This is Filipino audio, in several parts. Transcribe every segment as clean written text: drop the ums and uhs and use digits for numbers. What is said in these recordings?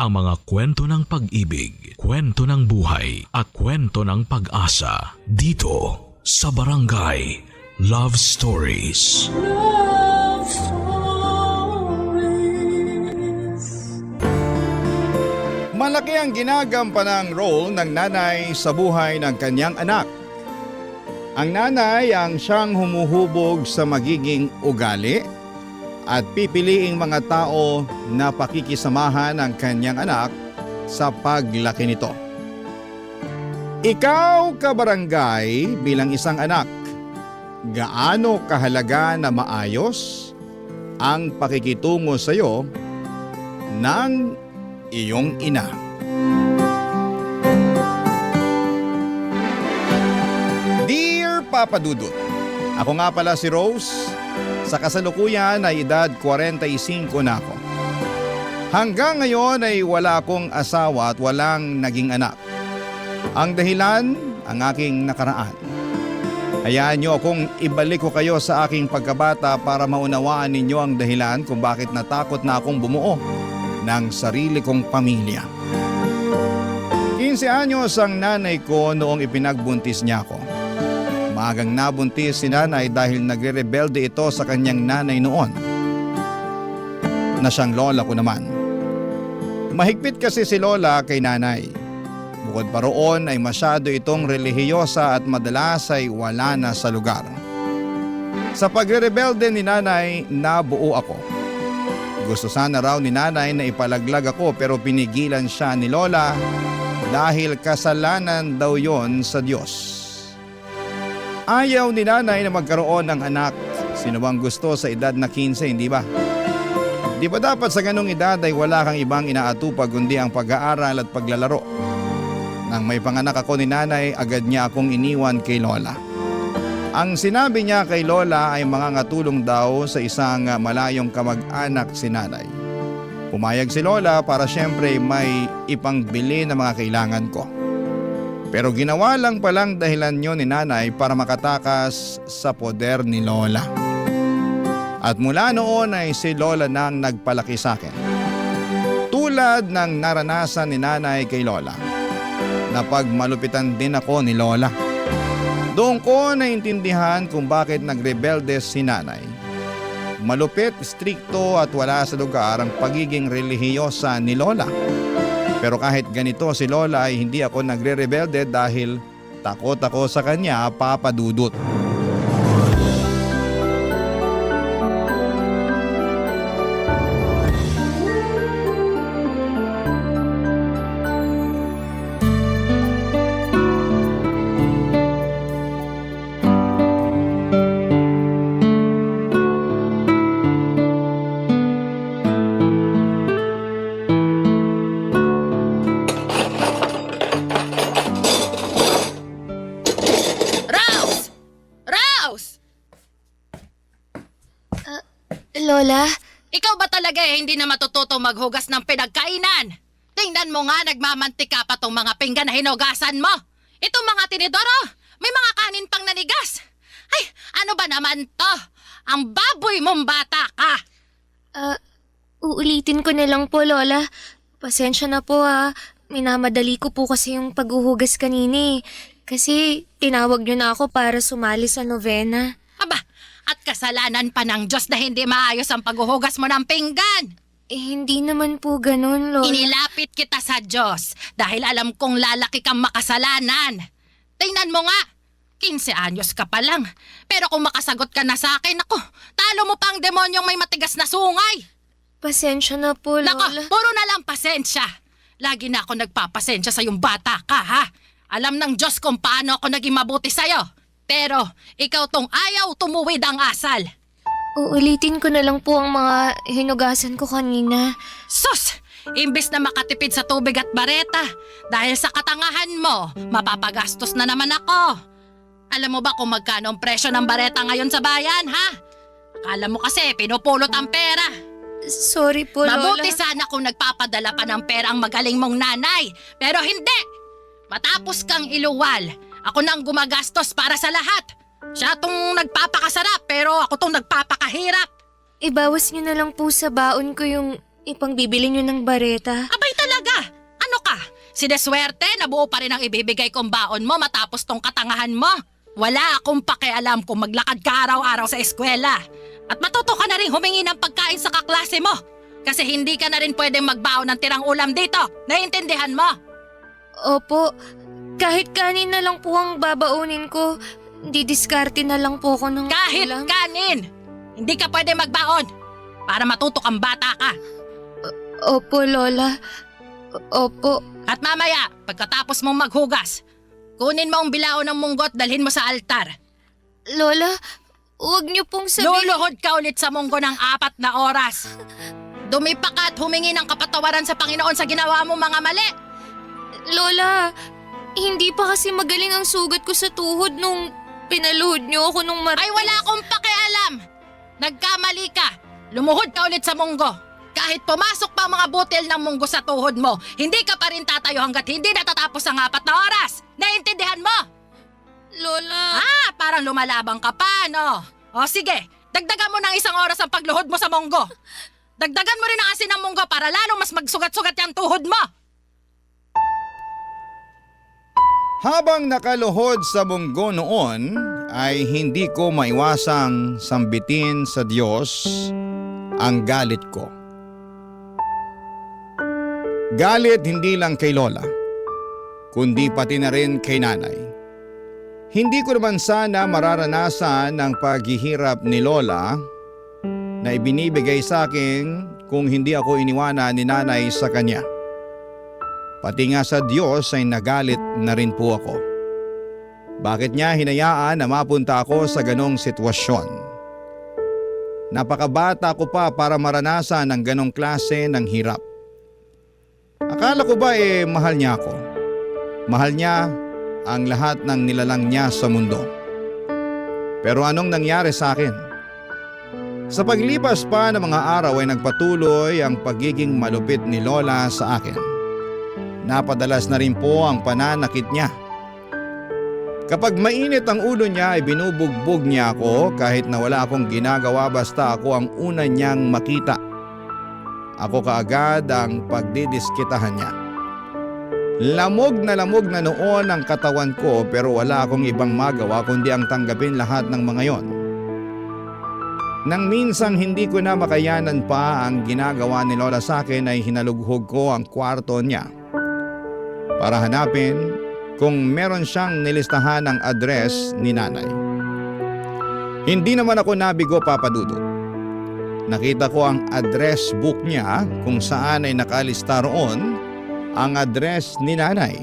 ang mga kwento ng pag-ibig, kwento ng buhay at kwento ng pag-asa dito sa Barangay Love Stories. Love Stories. Malaki ang ginagampanang role ng nanay sa buhay ng kanyang anak. Ang nanay ang siyang humuhubog sa magiging ugali at pipiliing mga tao na pakikisamahan ang kanyang anak sa paglaki nito. Ikaw, kabarangay, bilang isang anak, gaano kahalaga na maayos ang pakikitungo sa iyo ng iyong ina? Dear Papa Dudut, ako nga pala si Rose. Sa kasalukuyan ay edad 45 na ako. Hanggang ngayon ay wala akong asawa at walang naging anak. Ang dahilan, ang aking nakaraan. Hayaan niyo akong ibalik ko kayo sa aking pagkabata para maunawaan ninyo ang dahilan kung bakit natakot na akong bumuo ng sarili kong pamilya. 15 anyos ang nanay ko noong ipinagbuntis niya ako. Maagang nabuntis si nanay dahil nagre-rebelde ito sa kanyang nanay noon, na siyang lola ko naman. Mahigpit kasi si lola kay nanay. Bukod pa roon ay masyado itong relihiyosa at madalas ay wala na sa lugar. Sa pagre-rebelde ni nanay, nabuo ako. Gusto sana raw ni nanay na ipalaglag ako pero pinigilan siya ni lola dahil kasalanan daw yon sa Diyos. Ayaw ni nanay na magkaroon ng anak. Sino bang gusto sa edad na 15, hindi ba? Di ba dapat sa ganong edad ay wala kang ibang inaatupag kundi ang pag-aaral at paglalaro? Nang may panganak ako ni nanay, agad niya akong iniwan kay lola. Ang sinabi niya kay lola ay mangangatulong daw sa isang malayong kamag-anak si nanay. Pumayag si lola para siyempre may ipangbili na mga kailangan ko. Pero ginawa lang palang dahilan yun ni nanay para makatakas sa poder ni lola. At mula noon ay si lola nang nagpalaki sa akin. Tulad ng naranasan ni nanay kay lola, napagmalupitan din ako ni lola. Doon ko naintindihan kung bakit nagrebelde si nanay. Malupit, strikto at wala sa lugar ang pagiging relihiyosa ni lola. Pero kahit ganito si lola ay hindi ako nagre-rebelde dahil takot ako sa kanya, Papa Dudut. Lola? Ikaw ba talaga hindi na matututo maghugas ng pinagkainan? Tingnan mo nga, nagmamantika pa tong mga pinggan na hinugasan mo. Itong mga tinidoro, may mga kanin pang nanigas. Ay, ano ba naman to? Ang baboy mong bata ka. Uulitin ko na lang po, Lola. Pasensya na po Minamadali ko po kasi yung paghuhugas kanini. Kasi tinawag niyo na ako para sumali sa novena. Aba, at kasalanan pa ng Diyos na hindi maayos ang paghuhugas mo ng pinggan. Hindi naman po ganun, Lola. Inilapit kita sa Diyos dahil alam kong lalaki kang makasalanan. Tingnan mo nga, 15 anyos ka pa lang. Pero kung makasagot ka na sa akin, ako, talo mo pa ang demonyong may matigas na sungay. Pasensya na po, Lola. Nako, puro na lang pasensya. Lagi na ako nagpapasensya sa yung bata ka, ha? Alam ng Diyos kung paano ako naging mabuti sa'yo. Pero ikaw tong ayaw tumuwid ang asal. Uulitin ko na lang po ang mga hinugasan ko kanina. Sus! Imbes na makatipid sa tubig at bareta, dahil sa katangahan mo, mapapagastos na naman ako. Alam mo ba kung magkano ang presyo ng bareta ngayon sa bayan, ha? Akala mo kasi pinupulot ang pera. Sorry po, Lola. Mabuti sana kung nagpapadala pa ng pera ang magaling mong nanay. Pero hindi! Matapos kang iluwal, ako nang gumagastos para sa lahat. Siya tong nagpapakasarap pero ako tong nagpapakahirap. Ibawas niyo na lang po sa baon ko yung ipangbibili niyo ng bareta. Abay talaga! Sineswerte na buo pa rin ang ibibigay kong baon mo matapos tong katangahan mo. Wala akong pakialam kung maglakad ka araw-araw sa eskwela. At matuto ka na rin humingi ng pagkain sa kaklase mo. Kasi hindi ka na rin pwedeng magbaon ng tirang ulam dito. Naiintindihan mo? Opo, kahit kanin na lang po ang babaunin ko. Didiskarte na lang po ako ng Kahit ulam. kanin! Hindi ka pwede magbaon para matuto kang bata ka. Opo, Lola. Opo. At mamaya, pagkatapos mong maghugas, kunin mo ang bilao ng munggo at dalhin mo sa altar. Lola, huwag niyo pong sabihin... Luluhod ka ulit sa munggo ng 4 na oras. Dumipa ka at humingi ng kapatawaran sa Panginoon sa ginawa mo mga mali. Lola, hindi pa kasi magaling ang sugat ko sa tuhod nung pinaluhod niyo ako nung Ay wala akong pakialam. Nagkamali ka. Lumuhod ka ulit sa munggo. Kahit pumasok pa ang mga butil ng munggo sa tuhod mo, hindi ka pa rin tatayo hanggat hindi natatapos ang 4 na oras. Naiintindihan mo? Lola... Parang lumalabang ka pa, no? O sige, dagdagan mo ng 1 oras ang pagluhod mo sa munggo. Dagdagan mo rin ang asin ng munggo para lalong mas magsugat-sugat yung tuhod mo. Habang nakaluhod sa munggo noon, ay hindi ko maiwasang sambitin sa Diyos ang galit ko. Galit hindi lang kay Lola, kundi pati na rin kay Nanay. Hindi ko naman sana mararanasan ang paghihirap ni Lola na ibinibigay sa akin kung hindi ako iniwanan ni Nanay sa kanya. Pati nga sa Diyos ay nagalit na rin po ako. Bakit niya hinayaan na mapunta ako sa ganong sitwasyon? Napakabata ko pa para maranasan ang ganong klase ng hirap. Akala ko ba mahal niya ako? Mahal niya ang lahat ng nilalang niya sa mundo. Pero anong nangyari sa akin? Sa paglipas pa ng mga araw ay nagpatuloy ang pagiging malupit ni Lola sa akin. Napadalas na rin po ang pananakit niya. Kapag mainit ang ulo niya ay binubugbog niya ako kahit na wala akong ginagawa basta ako ang una niyang makita. Ako kaagad ang pagdidiskitahan niya. Lamog na noon ang katawan ko pero wala akong ibang magawa kundi ang tanggapin lahat ng mga yon. Nang minsang hindi ko na makayanan pa ang ginagawa ni Lola sa akin ay hinalughog ko ang kwarto niya para hanapin kung meron siyang nilistahan ng address ni Nanay. Hindi naman ako nabigo, Papa Dudut. Nakita ko ang address book niya kung saan ay nakalista roon ang address ni Nanay.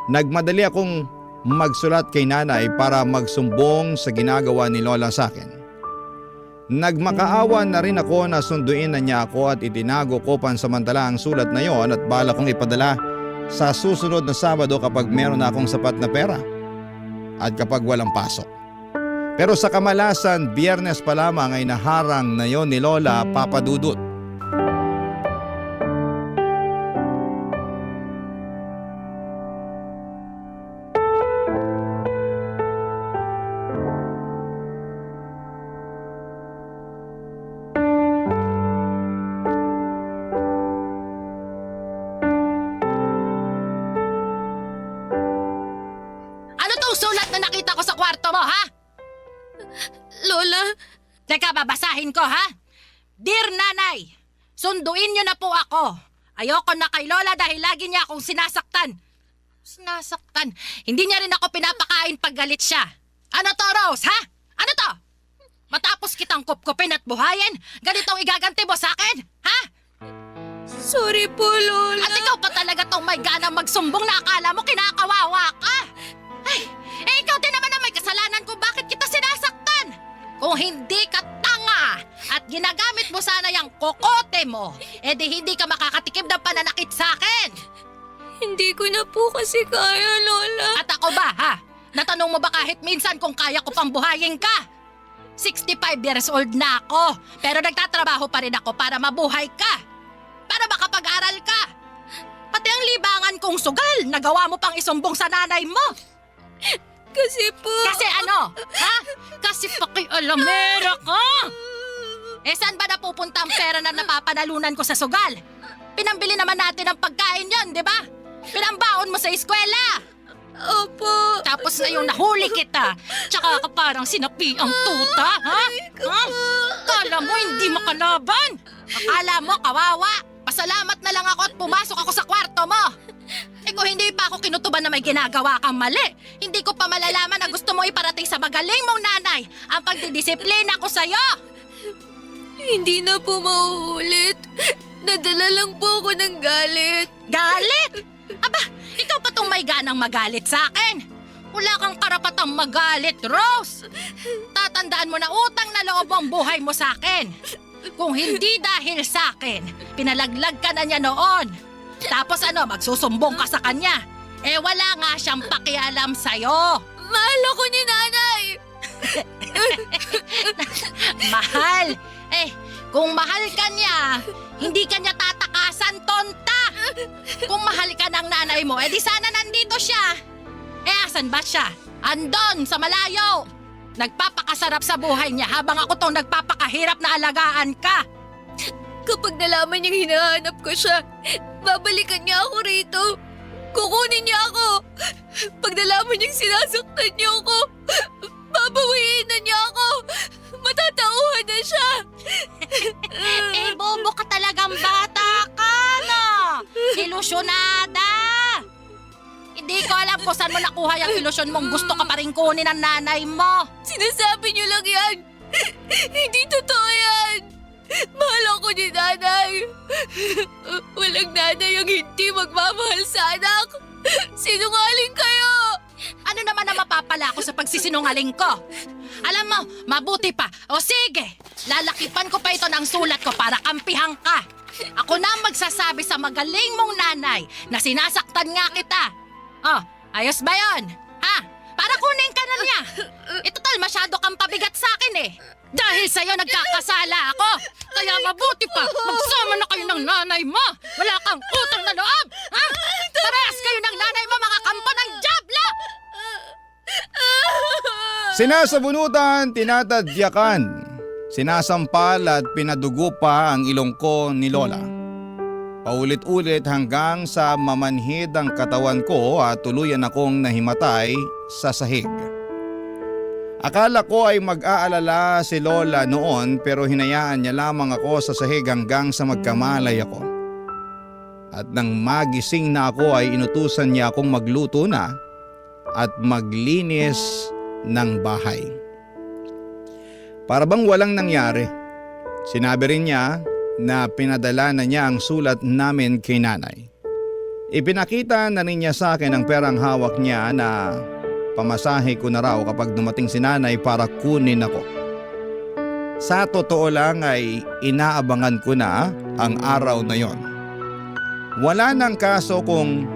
Nagmadali akong magsulat kay Nanay para magsumbong sa ginagawa ni Lola sa akin. Nagmakaawa na rin ako na sunduin na niya ako at itinago ko pansamantala ang sulat na yon at bala kong ipadala sa susunod na Sabado kapag meron na akong sapat na pera at kapag walang pasok. Pero sa kamalasan, Biyernes pa lamang ay naharang na yon ni Lola, Papa Dudut. Ano tong sulat na nakita ko sa kwarto mo, ha? Lola, Teka, babasahin ko, ha? Dear Nanay, sunduin niyo na po ako. Ayoko na kay Lola dahil lagi niya akong sinasaktan. Sinasaktan? Hindi niya rin ako pinapakain pag galit siya. Ano to, Rose, ha? Ano to? Matapos kitang kupkupin at buhayin, ganitong igaganti mo sa akin, ha? sorry po, Lola. At ikaw pa talaga tong may ganang magsumbong na akala mo kinakawawa ka? Ay, ikaw din naman ang may kasalanan kung bakit kita sinasaktan. Kung hindi ka tanga at ginagamit mo sana yung kokote mo, edi hindi ka makakatikim ng pananakit sa akin. Hindi ko na po kasi kaya, Lola. At ako ba, ha? Natanong mo ba kahit minsan kung kaya ko pang buhayin ka? 65 years old na ako, pero nagtatrabaho pa rin ako para mabuhay ka. Para makapag-aral ka. Pati ang libangan kong sugal, nagawa mo pang isumbong sa nanay mo. Kasi po... Kasi ano? Ha? Kasi pakialamera ka. Eh saan ba napupunta ang pera na napapanalunan ko sa sugal? Pinambili naman natin ang pagkain yon, di ba? yung nahuli kita. Tsaka ka parang sinapi ang tuta, ha? Ha? Kala mo hindi makalaban? Akala mo kawawa? Pasalamat na lang ako at pumasok ako sa kwarto mo. Eh kung hindi pa ako kinutuban na may ginagawa kang mali, hindi ko pa malalaman na gusto mo iparating sa magaling mong nanay ang pagdidisiplina ko sa'yo. Hindi na po mauulit. Nadala lang po ako ng galit. Galit? Aba, ikaw pa tong may ganang magalit sa akin. Wala kang karapatang magalit, Rose. Tatandaan mo na utang na loob ang buhay mo sa akin. Kung hindi dahil sa akin, pinalaglag ka na niya noon. Tapos magsusumbong ka sa kanya. Eh wala nga siyang pakialam sa'yo. Mahal ako ni nanay. Mahal? Eh, kung mahal ka niya, hindi ka niya tatakasan, tonta! Kung mahal ka ng nanay mo, edi sana nandito siya. Eh, asan ba siya? Andon, sa malayo. Nagpapakasarap sa buhay niya habang ako tong nagpapakahirap na alagaan ka. Kapag nalaman niyang hinahanap ko siya, babalikan niya ako rito. Kukunin niya ako. Pag nalaman niyang sinasaktan niya ako, babawiin na niya ako. Matatauhan na siya. Eh, bobo ka talagang bata ka, no? Ilusyonada! Hindi ko alam kung saan mo nakuha yung ilusyon mong gusto ka pa rin kunin ng nanay mo. Sinasabi niyo lang yan. Hindi totoo yan. Mahal ako ni nanay. Walang nanay ang hindi magmamahal sa anak. Sinungaling kayo. Ano naman ang mapapala ko sa pagsisinungaling ko? Alam mo, mabuti pa. O sige, lalakipan ko pa ito ng sulat ko para kampihan ka. Ako na ang magsasabi sa magaling mong nanay na sinasaktan nga kita. Oh, ayos ba yon? Ha? Para kunin ka na niya. Total masyado kang pabigat sa akin eh. Dahil sa'yo nagkakasala ako. Kaya mabuti pa, magsama na kayo ng nanay mo. Wala kang utang na loob. Ha? Parehas kayo ng nanay mo, mga kampo ng Diablo! Sinasabunutan, tinatadyakan, sinasampal at pinadugo pa ang ilong ko ni Lola. Paulit-ulit hanggang sa mamanhid ang katawan ko at tuluyan akong nahimatay sa sahig. Akala ko ay mag-aalala si Lola noon pero hinayaan niya lamang ako sa sahig hanggang sa magkamalay ako. At nang magising na ako ay inutusan niya akong magluto na at maglinis ng bahay. Para bang walang nangyari. Sinabi rin niya na pinadala na niya ang sulat namin kay nanay. Ipinakita na rin niya sa akin ang perang hawak niya na pamasahe ko na raw kapag dumating si nanay para kunin ako. Sa totoo lang ay inaabangan ko na ang araw na yon. Wala nang kaso kung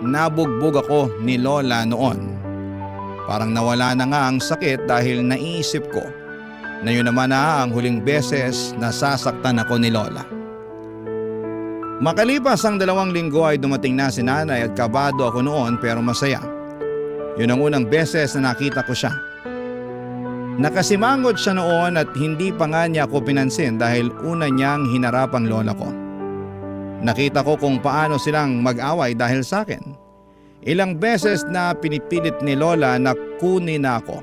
nabugbog ako ni Lola noon. Parang nawala na nga ang sakit dahil naisip ko na yun naman na ang huling beses na sasaktan ako ni Lola. Makalipas ang 2 linggo ay dumating na si nanay at kabado ako noon pero masaya. Yun ang unang beses na nakita ko siya. Nakasimangot siya noon at hindi pa nga niya ako pinansin dahil una niyang hinarap ang lola ko. Nakita ko kung paano silang mag-away dahil sa akin. Ilang beses na pinipilit ni Lola na kunin na ako.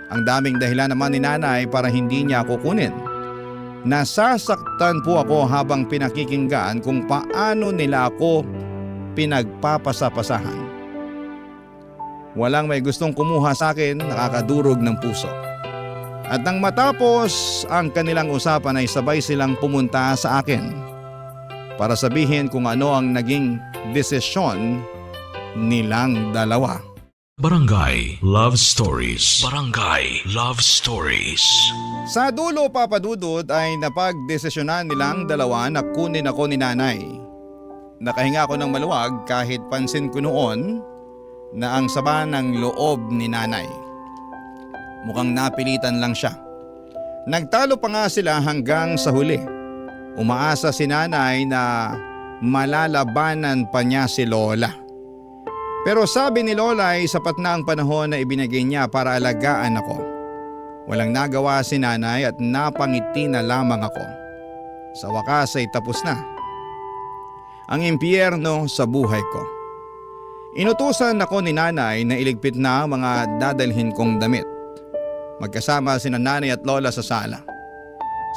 Ang daming dahilan naman ni nanay para hindi niya ako kunin. Nasasaktan po ako habang pinakikinggan kung paano nila ako pinagpapasapasahan. Walang may gustong kumuha sa akin, nakakadurog ng puso. At nang matapos ang kanilang usapan ay sabay silang pumunta sa akin para sabihin kung ano ang naging desisyon nilang dalawa. Barangay Love Stories. Barangay Love Stories. Sa dulo, Papa Dudut, ay napagdesisyonan nilang dalawa na kunin ako ni nanay. Nakahinga ako ng maluwag kahit pansin ko noon na ang sama ng loob ni nanay. Mukhang napilitan lang siya. Nagtalo pa nga sila hanggang sa huli. Umaasa si nanay na malalabanan pa niya si Lola. Pero sabi ni Lola ay sapat na ang panahon na ibinigay niya para alagaan ako. Walang nagawa si nanay at napangiti na lamang ako. Sa wakas ay tapos na ang impyerno sa buhay ko. Inutusan ako ni nanay na iligpit na ang mga dadalhin kong damit. Magkasama sina nanay at lola sa sala.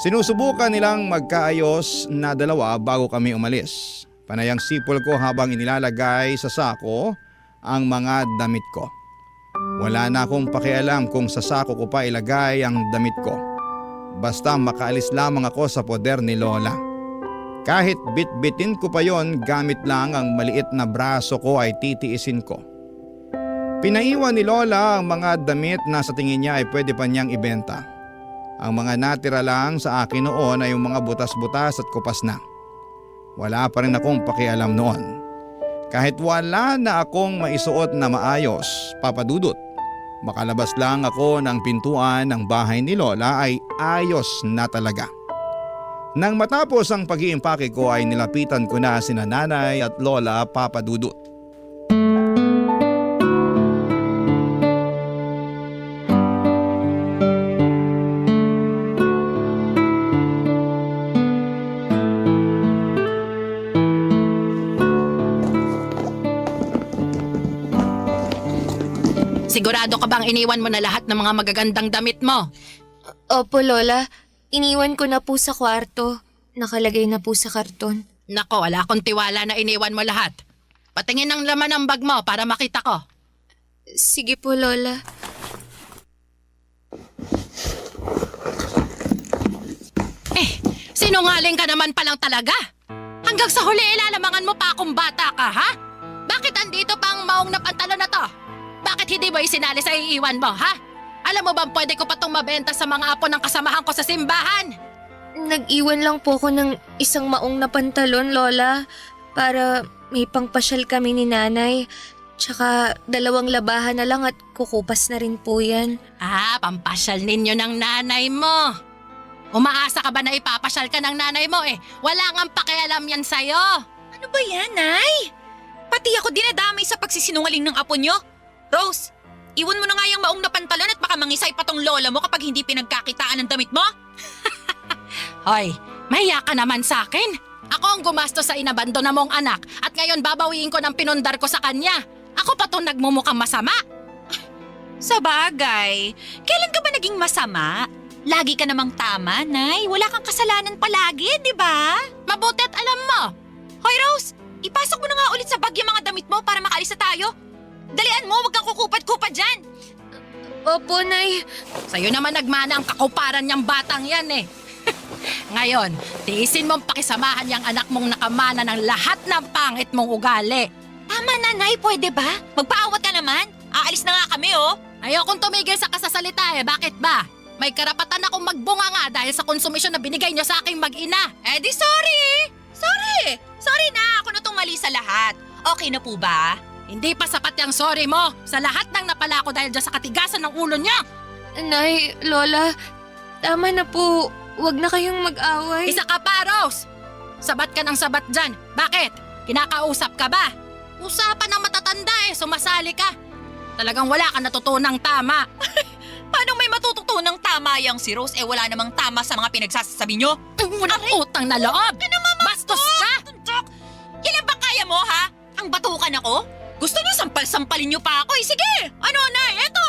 Sinusubukan nilang magkaayos na dalawa bago kami umalis. Panayang sipol ko habang inilalagay sa sako ang mga damit ko. Wala na akong pakialam kung sa sako ko pa ilagay ang damit ko. Basta makaalis lamang ako sa poder ni lola. Kahit bit-bitin ko pa yon, gamit lang ang maliit na braso ko ay titiisin ko. Pinaiwan ni lola ang mga damit na sa tingin niya ay pwede pa niyang ibenta. Ang mga natira lang sa akin noon ay yung mga butas-butas at kupas na. Wala pa rin akong pakialam noon. Kahit wala na akong maisuot na maayos, Papa Dudut, makalabas lang ako ng pintuan ng bahay ni lola ay ayos na talaga. Nang matapos ang pag-iimpake ko ay nilapitan ko na sina nanay at lola, Papa Dudut. Sigurado ka bang iniwan mo na lahat ng mga magagandang damit mo? Opo, Lola. Iniwan ko na po sa kwarto. Nakalagay na po sa karton. Nako, wala akong tiwala na iniwan mo lahat. Patingin ang laman ng bag mo para makita ko. Sige po, Lola. Sinungaling ka naman palang talaga. Hanggang sa huli ilalamangan mo pa akong bata ka, ha? Bakit andito pa ang maong na pantalon na to? Bakit hindi mo isinali sa iiwan mo, ha? Alam mo bang pwede ko pa itong mabenta sa mga apo ng kasamahan ko sa simbahan? Nag-iwan lang po ako ng isang maong na pantalon, Lola. Para may pangpasyal kami ni nanay. Tsaka 2 labahan na lang at kukupas na rin po yan. Pampasyal ninyo ng nanay mo. Umaasa ka ba na ipapasyal ka ng nanay mo eh? Wala ngang pakialam yan sa'yo. Ano ba yan, Nay? Pati ako dinadamay sa pagsisinungaling ng apo nyo. Rose, iwan mo na nga yung maong na pantalon at baka mangisay pa tong lola mo kapag hindi pinagkakitaan ng damit mo. Hoy, mahiya ka naman sa akin. Ako ang gumastos sa inabando na mong anak at ngayon babawiin ko ng pinundar ko sa kanya. Ako pa itong nagmumukhang masama. Sa bagay, kailan ka ba naging masama? Lagi ka namang tama, Nay. Wala kang kasalanan palagi, di ba? Mabuti at alam mo. Hoy, Rose, ipasok mo na nga ulit sa bag yung mga damit mo para makaalis na tayo. Dalian mo, wag kang kukupad-kupad dyan. Opo, Nay. Sa'yo naman nagmana ang kakuparan niyang batang yan eh. Ngayon, tiisin mong pakisamahan yung anak mong nakamana ng lahat ng pangit mong ugali. Tama na, Nay. Pwede ba? Magpaawat ka naman. Aalis na nga kami, oh. Ayokong tumigil sa kasasalita eh. Bakit ba? May karapatan akong magbunga nga dahil sa konsumisyon na binigay niyo sa aking mag-ina. Eh di sorry. Sorry na. Ako na tong mali sa lahat. Okay na po ba? Hindi pa sapat yung sorry mo sa lahat ng napala ko dahil dyan sa katigasan ng ulo niya. Nay, Lola, tama na po. Huwag na kayong mag-away. Isa ka pa, Rose! Sabat ka ng sabat dyan. Bakit? Kinakausap ka ba? Usapan ng matatanda eh, sumasali ka. Talagang wala ka natutunang tama. Paano may matututunang tama yang si Rose? Wala namang tama sa mga pinagsasabi nyo. Walang utang na loob. Bastos ka! Kailan ba kaya mo, ha? Ang batukan ako? Gusto niyo sampal-sampalin niyo pa ako eh. Sige! Ano, Nay? Eto,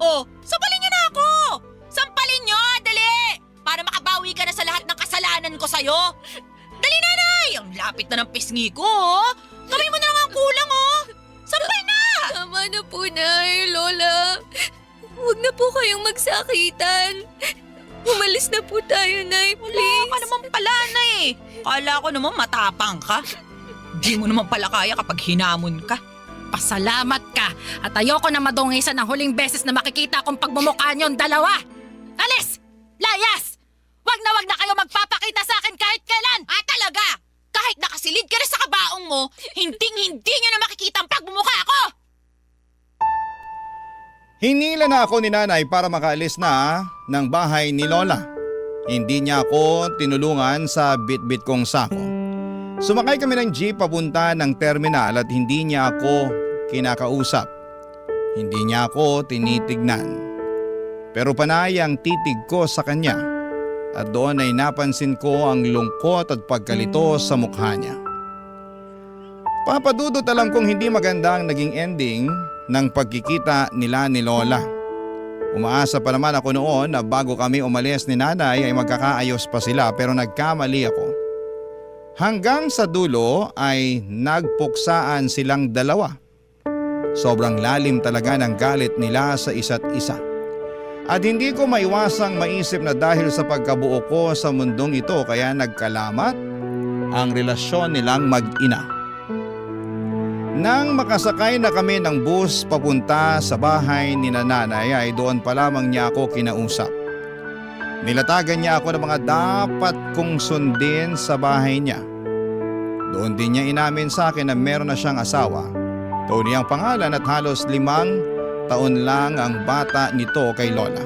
oh. Sampalin niyo na ako! Sampalin niyo! Dali! Para makabawi ka na sa lahat ng kasalanan ko sa'yo. Dali na, Nay! Ang lapit na ng pisngi ko, oh. Gawin mo na lang ang kulang, oh. Sampal na! Tama na po, Nay, Lola. Huwag na po kayong magsakitan. Umalis na po tayo, Nay, please. Wala ka naman pala, Nay. Kala ko naman matapang ka. Di mo naman pala kaya kapag hinamon ka. Pasalamat ka at ayoko na madungisan ng huling beses na makikita akong pagmumukha niyong dalawa. Alis! Layas! Wag na kayo magpapakita sa akin kahit kailan! Talaga? Kahit nakasilid ka na sa kabaong mo, hinding-hindi niyo na makikita ang pagmumukha ko! Hinila na ako ni nanay para makaalis na ng bahay ni lola. Hindi niya ako tinulungan sa bit-bit kong sako. Sumakay kami ng jeep papunta ng terminal at hindi niya ako kinakausap. Hindi niya ako tinitignan. Pero panay ang titig ko sa kanya at doon ay napansin ko ang lungkot at pagkalito sa mukha niya. Papa Dudut, alam kong hindi maganda ang naging ending ng pagkikita nila ni Lola. Umaasa pa naman ako noon na bago kami umalis ni Nanay ay magkakaayos pa sila, pero nagkamali ako. Hanggang sa dulo ay nagpuksaan silang dalawa. Sobrang lalim talaga ng galit nila sa isa't isa. At hindi ko maiwasang maisip na dahil sa pagkabuo ko sa mundong ito kaya nagkalamat ang relasyon nilang mag-ina. Nang makasakay na kami ng bus papunta sa bahay ni Nanay ay doon pa lamang niya ako kinausap. Nilatagan niya ako ng mga dapat kong sundin sa bahay niya. Doon din niya inamin sa akin na meron na siyang asawa. Tony ang pangalan at halos 5 taon lang ang bata nito kay Lola.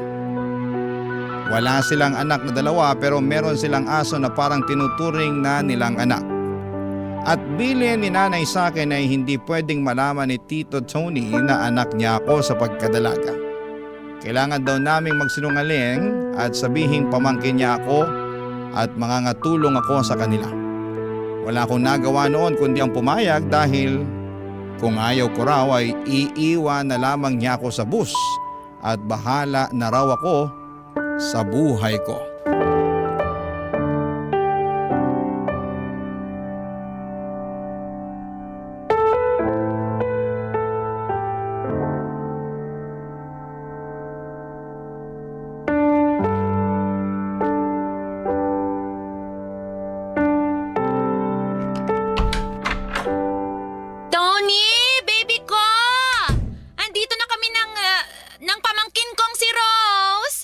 Wala silang anak na dalawa pero meron silang aso na parang tinuturing na nilang anak. At bilin ni Nanay sa akin ay hindi pwedeng malaman ni Tito Tony na anak niya ako sa pagkadalaga. Kailangan daw naming magsinungaling at sabihing pamangkin niya ako at mangangatulong ako sa kanila. Wala akong nagawa noon kundi ang pumayag dahil kung ayaw ko raw ay iiwan na lamang niya ako sa bus at bahala na raw ako sa buhay ko. Tony, baby ko! Andito na kami ng pamangkin kong si Rose.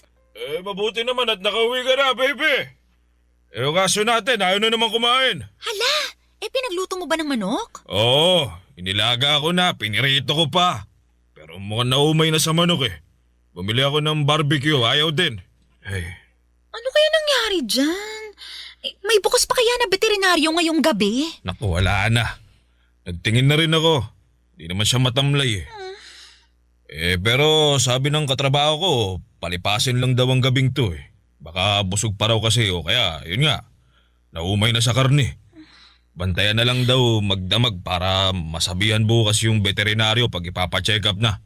Mabuti naman at nakauwi ka na, baby. Yung kaso natin, ayaw na naman kumain. Hala, pinagluto mo ba ng manok? Oo, inilaga ako na, pinirito ko pa. Pero mukhang naumay na sa manok eh. Bumili ako ng barbecue, ayaw din. Hey, Ano kaya nangyari dyan? May bukas pa kaya na veterinaryo ngayong gabi? naku, wala na. Nagtingin na rin ako. Di naman siya matamlay eh. Pero sabi ng katrabaho ko, palipasin lang daw ang gabing to eh. Baka busog pa raw kasi o kaya, yun nga, naumay na sa karne. Bantayan na lang daw magdamag para masabihan bukas yung veterinaryo pag ipapacheck up na.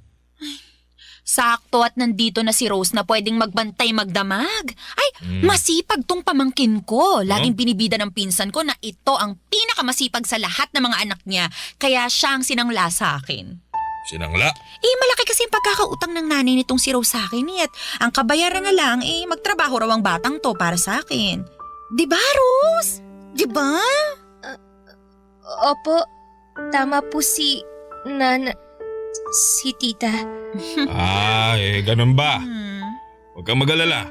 Sakto at nandito na si Rose na pwedeng magbantay magdamag. Ay, masipag tong pamangkin ko. Laging binibida ng pinsan ko na ito ang pinakamasipag sa lahat ng mga anak niya. Kaya siya ang sinangla sa akin. Sinangla? Malaki kasi yung pagkakautang ng nanay nitong si Rose sa akin at ang kabayaran na lang magtrabaho raw ang batang to para sa akin. Diba, Rose? Diba? Opo, tama po si tita. Ganun ba? Huwag kang mag-alala.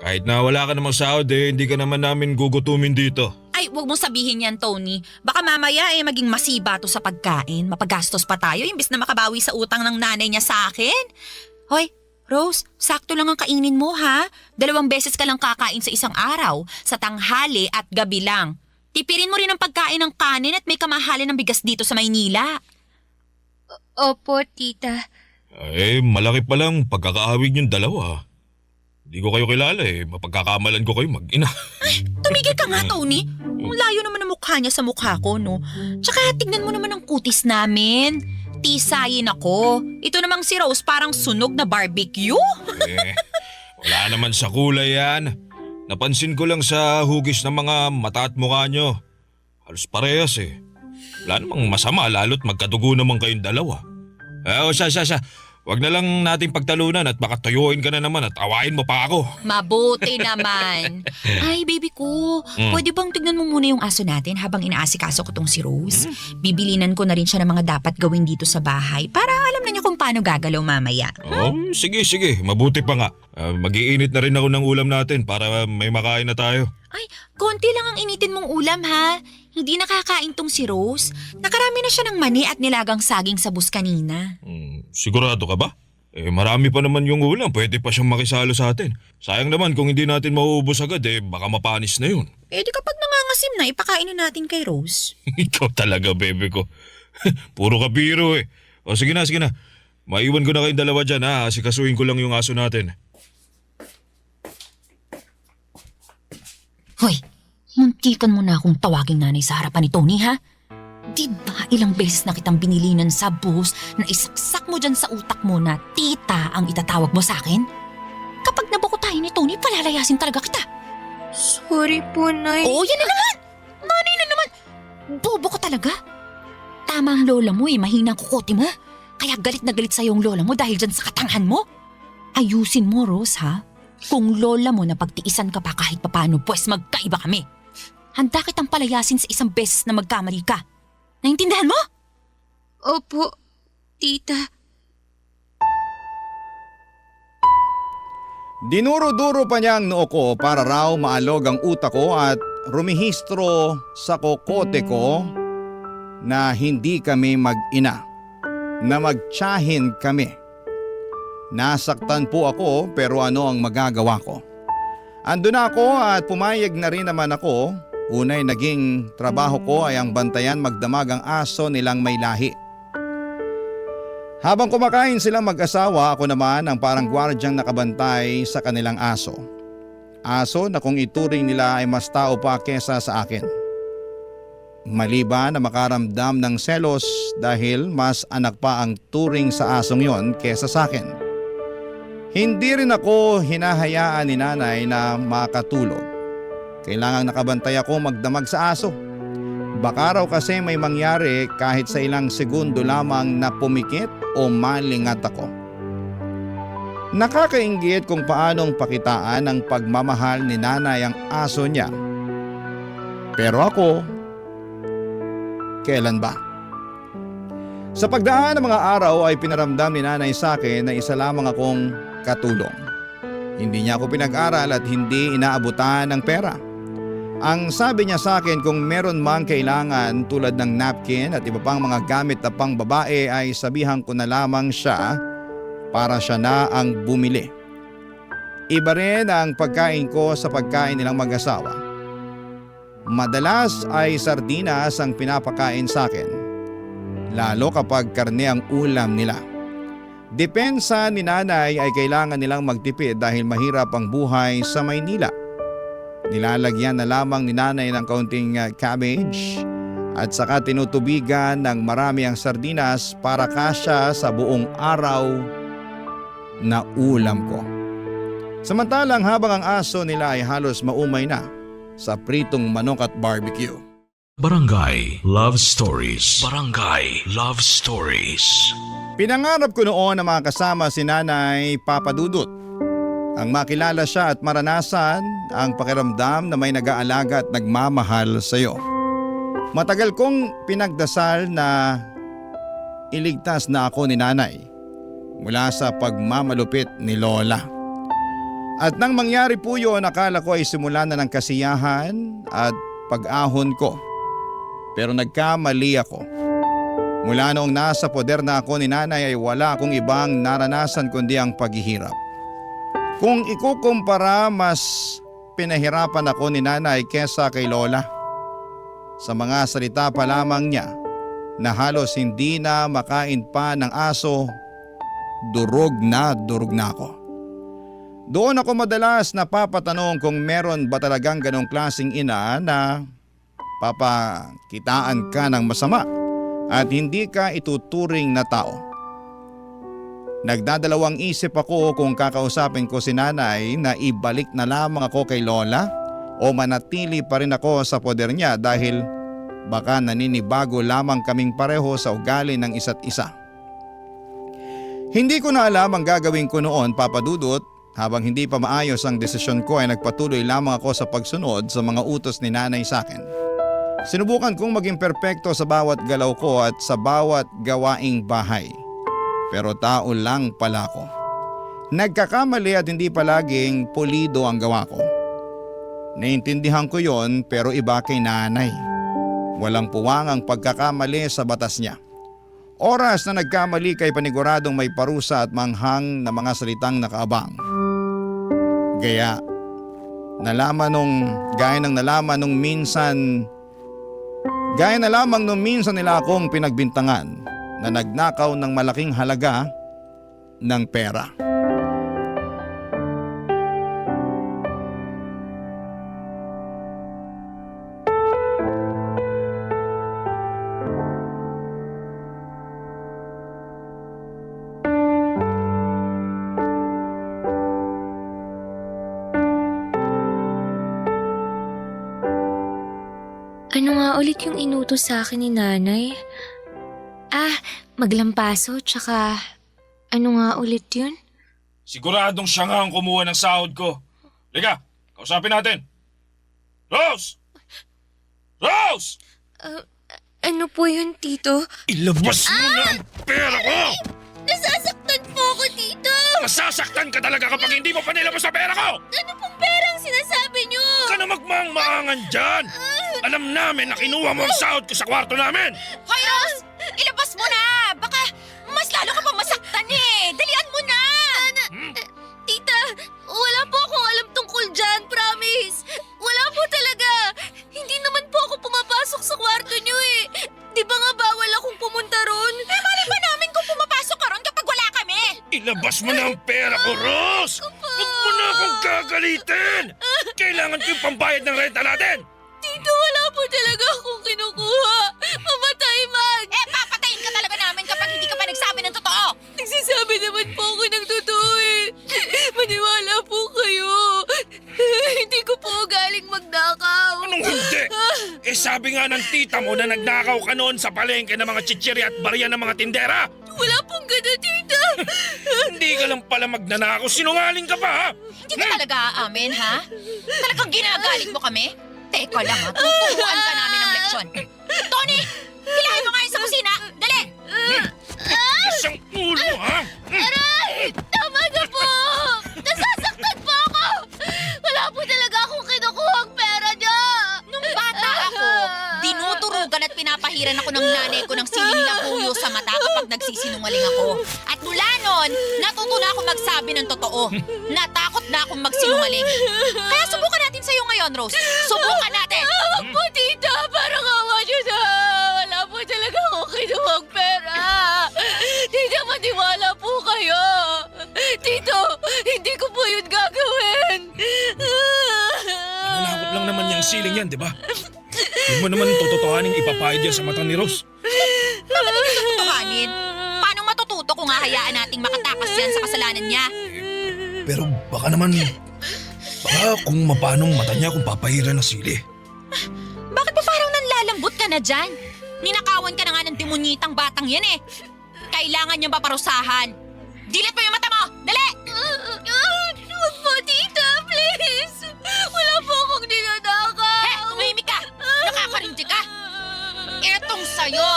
Kahit na wala ka namang sahod hindi ka naman namin gugutumin dito. Ay, wag mong sabihin yan, Tony. Baka mamaya maging masiba to sa pagkain. Mapagastos pa tayo imbis na makabawi sa utang ng nanay niya sa akin. Hoy, Rose, sakto lang ang kainin mo ha. 2 beses ka lang kakain sa isang araw. Sa tanghali at gabi lang. Tipirin mo rin ang pagkain ng kanin at may kamahalin ng bigas dito sa Maynila. Opo, tita. Malaki pa lang pagkakaawig yung dalawa. Hindi ko kayo kilala mapagkakamalan ko kayo mag-ina. Tumigil ka nga, Tony. Ang layo naman ang mukha niya sa mukha ko, no? Tsaka tignan mo naman ang kutis namin. Tisayin ako. Ito namang si Rose parang sunog na barbecue. Wala naman sa kulay yan. Napansin ko lang sa hugis ng mga mata at mukha nyo. Halos parehas Wala namang masama lalo't magkadugo naman kayong dalawa. Siya. Huwag na lang nating pagtalunan at baka tuyuin ka na naman at awain mo pa ako. Mabuti naman. Ay, baby ko, pwede bang tignan mo muna yung aso natin habang inaasikaso ko tong si Rose? Bibilinan ko na rin siya ng mga dapat gawin dito sa bahay para alam na niya kung paano gagalaw mamaya. Sige. Mabuti pa nga. Mag-iinit na rin ako ng ulam natin para may makain na tayo. Ay, konti lang ang initin mong ulam ha. Hindi nakakain tong si Rose. Nakarami na siya ng mani at nilagang saging sa bus kanina. Sigurado ka ba? Marami pa naman yung ulam. Pwede pa siyang makisalo sa atin. Sayang naman kung hindi natin mauubos agad baka mapanis na yun. Di kapag nangangasim na, ipakain na natin kay Rose. Ikaw talaga, bebe ko. Puro ka biro O sige na. Maiwan ko na kayong dalawa dyan Asikasuhin ko lang yung aso natin. Hoy, muntikan mo na akong tawaging nanay sa harapan ni Tony ha? Di ba ilang beses na kitang binilinan sa bus na isaksak mo dyan sa utak mo na tita ang itatawag mo sa akin? Kapag nabuko tayo ni Tony, palalayasin talaga kita. Sorry po, Nay. Oo, yan na naman! Nanay na naman! Bobo ka talaga. Tama ang lola mo mahina ang kukote mo. Kaya galit na galit sa'yo ang lola mo dahil dyan sa katanghan mo. Ayusin mo, Rose, ha? Kung lola mo na pagtiisan ka pa kahit papano, pues magkaiba kami. Handa kitang palayasin sa isang beses na magkamali ka. Naintindihan mo? Opo, tita. Dinuro-duro pa niya ang noo ko para raw maalog ang utak ko at rumihistro sa kokote ko na hindi kami mag-ina, na magtiyahin kami. Nasaktan po ako pero ano ang magagawa ko? Andun ako at pumayag na rin naman ako. Unay naging trabaho ko ay ang bantayan magdamag ang aso nilang may lahi. Habang kumakain silang mag-asawa, ako naman ang parang gwardyang nakabantay sa kanilang aso. Aso na kung ituring nila ay mas tao pa kesa sa akin. Maliban na makaramdam ng selos dahil mas anak pa ang turing sa asong yon kesa sa akin. Hindi rin ako hinahayaan ni nanay na makatulog. Kailangang nakabantay ako magdamag sa aso. Baka raw kasi may mangyari kahit sa ilang segundo lamang na pumikit o malingat ako. Nakakainggit kung paanong pakitaan ng pagmamahal ni nanay ang aso niya. Pero ako, kailan ba? Sa pagdaan ng mga araw ay pinaramdam ni nanay sa akin na isa lamang akong katulong. Hindi niya ako pinag-aral at hindi inaabutan ng pera. Ang sabi niya sa akin kung meron mang kailangan tulad ng napkin at iba pang mga gamit na pang babae ay sabihan ko na lamang siya para siya na ang bumili. Iba rin ang pagkain ko sa pagkain nilang mag-asawa. Madalas ay sardinas ang pinapakain sa akin, lalo kapag karne ang ulam nila. Depensa ni nanay ay kailangan nilang magtipid dahil mahirap ang buhay sa Maynila. Nilalagyan na lamang ni nanay ng kaunting cabbage at saka tinutubigan ng marami ang sardinas para kasya sa buong araw na ulam ko. Samantalang habang ang aso nila ay halos maumay na sa pritong manok at barbecue. Barangay Love Stories. Barangay Love Stories. Pinangarap ko noon na makasama si Nanay Papa Dudut. Ang makilala siya at maranasan ang pakiramdam na may nag-aalaga at nagmamahal sa iyo. Matagal kong pinagdasal na iligtas na ako ni nanay mula sa pagmamalupit ni Lola. At nang mangyari po yun, akala ko ay simula na ng kasiyahan at pag-ahon ko. Pero nagkamali ako. Mula noong nasa poder na ako ni nanay ay wala akong ibang naranasan kundi ang paghihirap. Kung ikukumpara, mas pinahirapan ako ni nanay kesa kay Lola. Sa mga salita pa lamang niya na halos hindi na makain pa ng aso, durog na ako. Doon ako madalas napapatanong kung meron ba talagang ganong klaseng ina na papakitaan ka ng masama at hindi ka ituturing na tao. Nagdadalawang isip ako kung kakausapin ko si nanay na ibalik na lamang ako kay Lola o manatili pa rin ako sa poder niya dahil baka naninibago lamang kaming pareho sa ugali ng isa't isa. Hindi ko na alam ang gagawin ko noon, Papa Dudut. Habang hindi pa maayos ang desisyon ko ay nagpatuloy lamang ako sa pagsunod sa mga utos ni nanay sa akin. Sinubukan kong maging perpekto sa bawat galaw ko at sa bawat gawaing bahay. Pero tao lang pala ako. Nagkakamali at hindi palaging pulido ang gawa ko. Naintindihan ko yon pero iba kay nanay. Walang puwang ang pagkakamali sa batas niya. Oras na nagkamali kay paniguradong may parusa at manghang na mga salitang nakaabang. Gaya nalaman nung minsan nila akong pinagbintangan na nagnakaw ng malaking halaga ng pera. nga ulit yung inutos sa akin ni nanay? Maglampaso, tsaka ano nga ulit yun? Siguradong siya nga ang kumuha ng sahod ko. Liga, kausapin natin. Rose! Rose! Ano po yun, Tito? Ilabas mo na ang pera ko! Nasasaktan po ako, Tito! Masasaktan ka talaga kapag hindi mo pa nilabas ang pera ko! Ano pong perang sinasabi niyo? Ka na magmaang-maangan dyan! Alam namin na kinuha mo ang sahod ko sa kwarto namin! Hoy, Rose! Ilabas mo na! Baka mas lalo ka pa masaktan eh! Dalian mo na! Tita, wala po akong alam tungkol dyan, promise. Wala po talaga. Hindi naman po ako pumapasok sa kwarto niyo eh. Di ba nga bawal akong pumunta ron? Mali ba namin kung pumapasok ka ron kapag wala kami? Ilabas mo na ang pera ko, Rose! Huwag mo na akong gagalitin! Kailangan ko yung pambayad ng renta natin! Tito, wala po talaga akong kinukuha. Mamatay man. Papatayin ka talaga namin kapag hindi ka pa nagsabi ng totoo! Nagsasabi naman po ako ng totoo eh. Maniwala po kayo. Hindi ko po galing magnakaw. Anong hindi? Sabi nga ng tita mo na nagnakaw ka noon sa palengke ng mga chichiri at barya ng mga tindera! Wala pong gano'n, tita. Hindi ka lang pala magnanakaw, sinungaling ka pa ha? Hindi ka talaga aamin, ha? Talagang ginagalit mo kami? Teka lang, ha? Tuturuan ka namin ng leksyon. Tony! Hilahin mo nga yun sa kusina! Dali! Isang ulo ha? Aray! Tama na po! Nasasaktan po ako! Wala po talaga akong kinukuha ang pera niya! Nung bata ako, dinuturugan at pinapahiran ako ng nanay ko ng siling labuyo sa mata kapag nagsisinungaling ako. At mula noon, natuto na ako magsabi ng totoo. Natakot na akong magsinungaling. Kaya subukan natin sa'yo ngayon, Rose. Subukan natin! Huwag po, tita! Parang awa niyo na! Wala po talaga akong kinuha ang pera! Tita, maniwala po kayo! Tito, hindi ko po yun gagawin! Nalakot lang naman yung siling yan, di ba? Hindi mo naman tototohaning ipapahid yan sa mata ni Rose. Bakit hindi ka tutuhanin? Paano matututo kung hahayaan nating makatakas yan sa kasalanan niya? Pero baka kung mapanong mata niya kung papahiran na sili. Bakit ba parang nanlalambot ka na dyan? Ninakawan ka na nga ng demonyitang batang yan eh. Kailangan niyang paparusahan. Dilit mo yung mata mo! Dali! Huwag po, tita! Please! Wala po akong ninanakaw! Tumahimik ka! Nakakarinti ka! Etong sa'yo!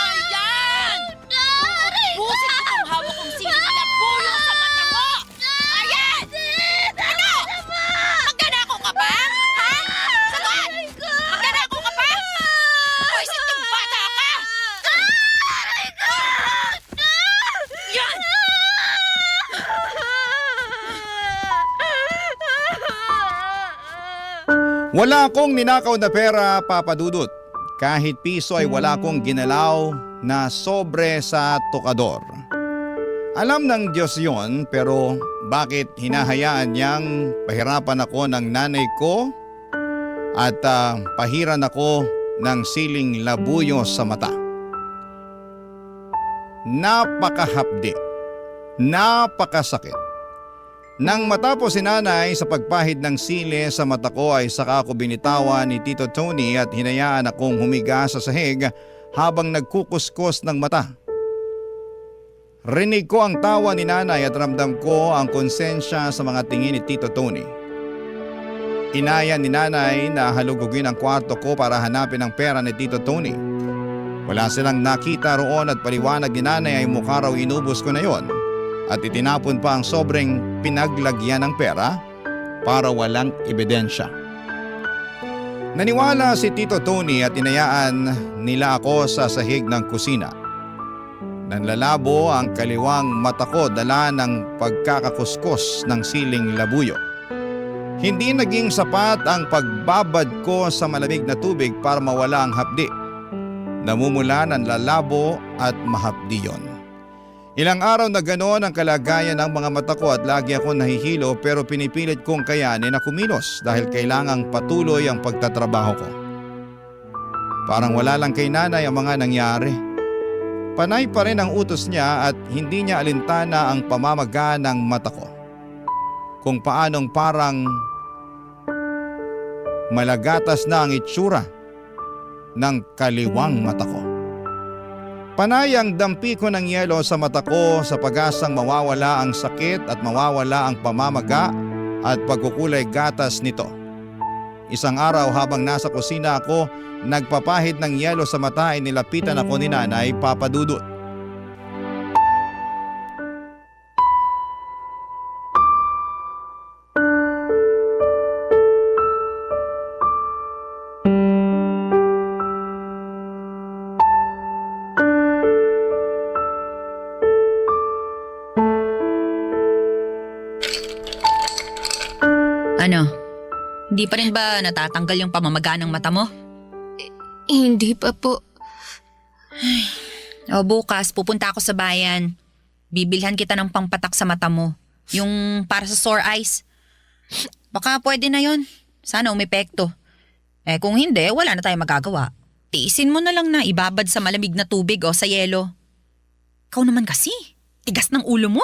Ayan! Busin ko itong hawak kong siling na labuyo sa mata mo! Ayan! Ano? Magnanakaw ka pa? Ha? Sagot! Magnanakaw ka pa? Buisit kang bata ka! Yan! Wala akong ninakaw na pera, Papa Dudut. Kahit piso ay wala akong ginalaw na sobre sa tokador. Alam ng Diyos yon, pero bakit hinahayaan niyang pahirapan ako ng nanay ko at pahiran ako ng siling labuyo sa mata? Napakahapdi, napakasakit. Nang matapos si nanay sa pagpahid ng sili sa mata ko ay saka ako binitawan ni Tito Tony at hinayaan akong humiga sa sahig habang nagkukuskus ng mata. Rinig ko ang tawa ni nanay at ramdam ko ang konsensya sa mga tingin ni Tito Tony. Inaya ni nanay na halugugin ang kwarto ko para hanapin ang pera ni Tito Tony. Wala silang nakita roon at paliwanag ni nanay ay mukha raw inubos ko na yon. At itinapon pa ang sobrang pinaglagyan ng pera para walang ebidensya. Naniwala si Tito Tony at inayaan nila ako sa sahig ng kusina. Nanlalabo ang kaliwang mata ko dala ng pagkakakuskus ng siling labuyo. Hindi naging sapat ang pagbabad ko sa malamig na tubig para mawala ang hapdi. Namumula ng lalabo at mahapdi yon. Ilang araw na ganoon ang kalagayan ng mga mata ko at lagi ako nahihilo pero pinipilit kong kayanin na kumilos dahil kailangang patuloy ang pagtatrabaho ko. Parang wala lang kay nanay ang mga nangyari. Panay pa rin ang utos niya at hindi niya alintana ang pamamaga ng mata ko. Kung paanong parang malagatas na ang itsura ng kaliwang mata ko. Panay ang dampi ko ng yelo sa mata ko sa pag-asang mawawala ang sakit at mawawala ang pamamaga at pagkukulay gatas nito. Isang araw habang nasa kusina ako, nagpapahid ng yelo sa mata ay nilapitan ako ni Nanay Papa Dudut. Ano? Hindi pa rin ba natatanggal yung pamamaga ng mata mo? Hindi pa po. O bukas, pupunta ako sa bayan. Bibilhan kita ng pangpatak sa mata mo. Yung para sa sore eyes. Baka pwede na yon. Sana umepekto. Kung hindi, wala na tayong magagawa. Tiisin mo na lang na ibabad sa malamig na tubig o sa yelo. Ikaw naman kasi. Tigas ng ulo mo.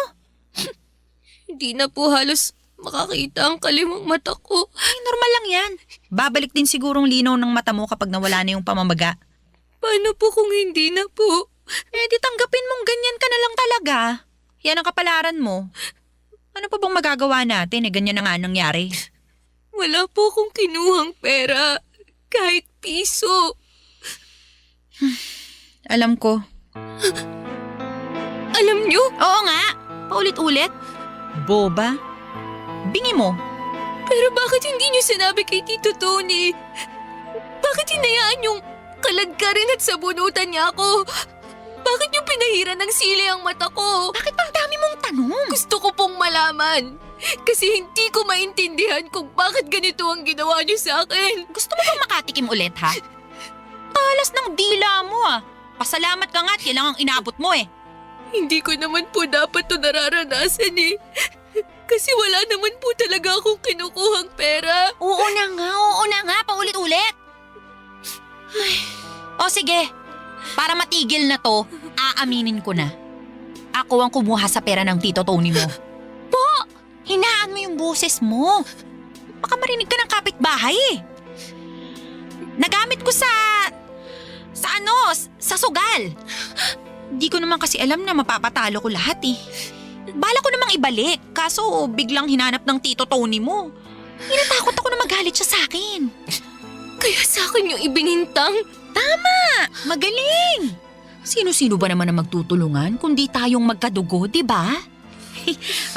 Hindi na po halos makakita ang kaliwang mata ko. Ay, normal lang yan. Babalik din sigurong linaw ng mata mo kapag nawala na yung pamamaga. Paano po kung hindi na po? Di tanggapin mong ganyan ka na lang talaga. Yan ang kapalaran mo. Ano pa bang magagawa natin? Ganyan na nga nangyari. Wala po akong kinuhang pera. Kahit piso. Alam ko. Alam niyo? Oo nga. Paulit-ulit. Boba. Bingi mo. Pero bakit hindi niyo sinabi kay Tito Tony? Bakit hinayaan yung kaladkarin at sabunutan niya ako? Bakit niyo pinahiran ng sili ang mata ko? Bakit ang dami mong tanong? Gusto ko pong malaman. Kasi hindi ko maintindihan kung bakit ganito ang ginawa niyo sa akin. Gusto mo bang makatikim ulit, ha? Talas ng dila mo, ah. Pasalamat ka nga at kailangang inabot mo, eh. Hindi ko naman po dapat ito nararanasan, eh. Kasi wala naman po talaga akong kinukuhang pera. Oo na nga, paulit-ulit. O sige, para matigil na to, aaminin ko na. Ako ang kumuha sa pera ng Tito Tony mo. Po! Hinaan mo yung boses mo. Baka marinig ka ng kapitbahay eh. Nagamit ko sa sugal. Di ko naman kasi alam na mapapatalo ko lahat eh. Bala ko namang ibalik, kaso biglang hinanap ng Tito Tony mo. Hinatakot ako na magalit siya sa akin. Kaya sa akin yung ibinintang. Tama! Magaling! Sino-sino ba naman ang magtutulungan kundi tayong magkadugo, di ba?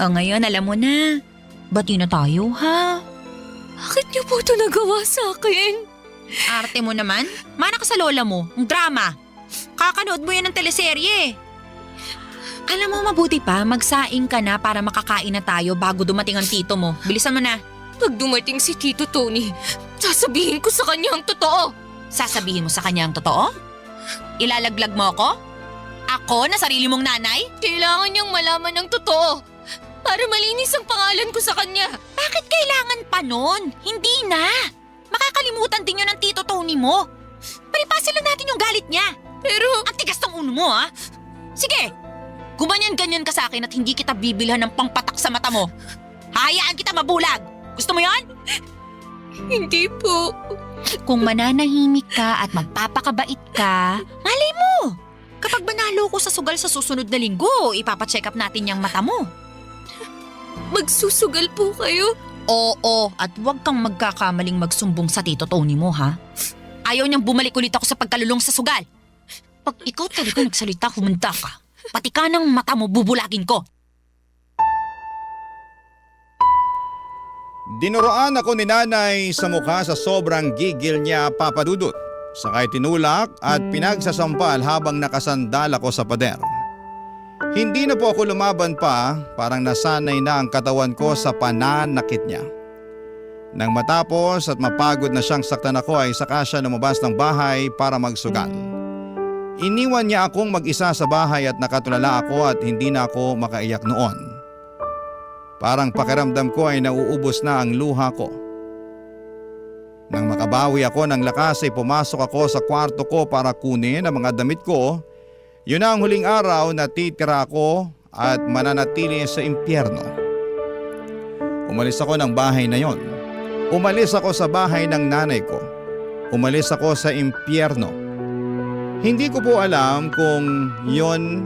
O ngayon, alam mo na. Bati na tayo, ha? Bakit niyo po ito nagawa sa akin? Arte mo naman. Mana ka sa lola mo, ang drama. Kakanood mo yan ng teleserye. Alam mo, mabuti pa, magsaing ka na para makakain na tayo bago dumating ang tito mo. Bilisan mo na. Pag dumating si Tito Tony, sasabihin ko sa kanya ang totoo. Sasabihin mo sa kanya ang totoo? Ilalaglag mo ako? Ako na sarili mong nanay? Kailangan niyang malaman ng totoo para malinis ang pangalan ko sa kanya. Bakit kailangan pa nun? Hindi na. Makakalimutan din yun ng Tito Tony mo. Palipasin lang natin yung galit niya. Pero ang tigas ng ulo mo, ha? Sige, gumanyan-ganyan ka sa akin at hindi kita bibilhan ng pangpatak sa mata mo. Hayaan kita mabulag. Gusto mo yon? Hindi po. Kung mananahimik ka at magpapakabait ka, malay mo. Kapag banalo ko sa sugal sa susunod na linggo, ipapacheck up natin yung mata mo. Magsusugal po kayo? Oo, at huwag kang magkakamaling magsumbong sa Tito Tony mo, ha? Ayaw niyang bumalik ulit ako sa pagkalulong sa sugal. Pag ikaw talaga nagsalita, humanda ka. Pati ka ng mata mo, bubulagin ko. Dinuroan ako ni Nanay sa mukha sa sobrang gigil niya, Papa Dudut. Sakay tinulak at pinagsasampal habang nakasandal ako sa pader. Hindi na po ako lumaban pa, parang nasanay na ang katawan ko sa pananakit niya. Nang matapos at mapagod na siyang saktan ako ay saka siya lumabas ng bahay para magsugal. Iniwan niya akong mag-isa sa bahay at nakatulala ako at hindi na ako makaiyak noon. Parang pakiramdam ko ay nauubos na ang luha ko. Nang makabawi ako ng lakas ay pumasok ako sa kwarto ko para kunin ang mga damit ko. Yun na ang huling araw na titira ako at mananatili sa impyerno. Umalis ako ng bahay na yon. Umalis ako sa bahay ng nanay ko. umalis ako sa impyerno. Hindi ko po alam kung yon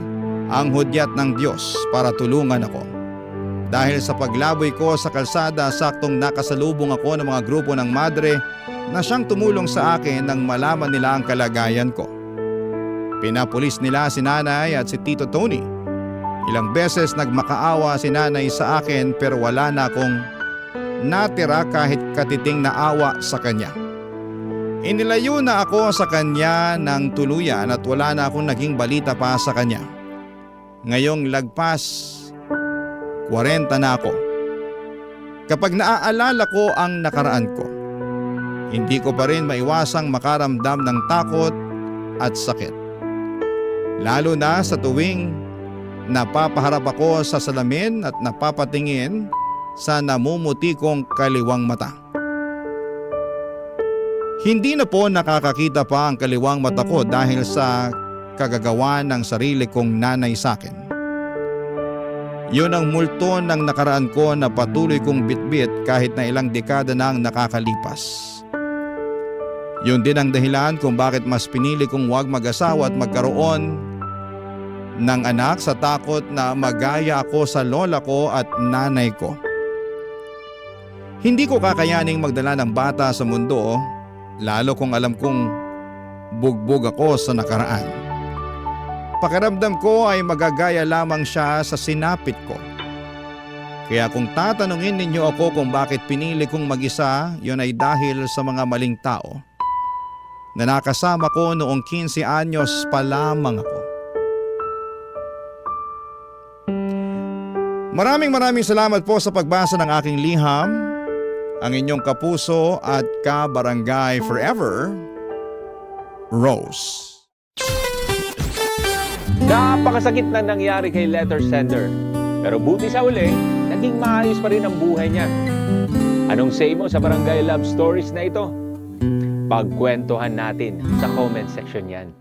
ang hudyat ng Diyos para tulungan ako. Dahil sa paglaboy ko sa kalsada, saktong nakasalubong ako ng mga grupo ng madre na siyang tumulong sa akin nang malaman nila ang kalagayan ko. Pinapulis nila si nanay at si Tito Tony. Ilang beses nagmakaawa si nanay sa akin pero wala na akong natira kahit katiting na awa sa kanya. Inilayo na ako sa kanya ng tuluyan at wala na akong naging balita pa sa kanya. Ngayong lagpas 40 na ako. Kapag naaalala ko ang nakaraan ko, hindi ko pa rin maiwasang makaramdam ng takot at sakit. Lalo na sa tuwing napapaharap ako sa salamin at napapatingin sa namumuti kong kaliwang mata. Hindi na po nakakakita pa ang kaliwang mata ko dahil sa kagagawa ng sarili kong nanay sa akin. Yun ang multo ng nakaraan ko na patuloy kong bitbit kahit na ilang dekada na ang nakakalipas. Yun din ang dahilan kung bakit mas pinili kong huwag mag-asawa at magkaroon ng anak sa takot na magaya ako sa lola ko at nanay ko. Hindi ko kakayaning magdala ng bata sa mundo, lalo kung alam kong bugbog ako sa nakaraan. Pakiramdam ko ay magagaya lamang siya sa sinapit ko. Kaya kung tatanungin ninyo ako kung bakit pinili kong mag-isa, yun ay dahil sa mga maling tao na nakasama ko noong 15 anyos pa lamang ako. Maraming salamat po sa pagbasa ng aking liham. Ang inyong kapuso at kabarangay forever, Rose. Napakasakit na nangyari kay letter sender. Pero buti sa uli, naging maayos pa rin ang buhay niya. Anong say mo sa Barangay Love Stories na ito? Pagkwentuhan natin sa comment section yan.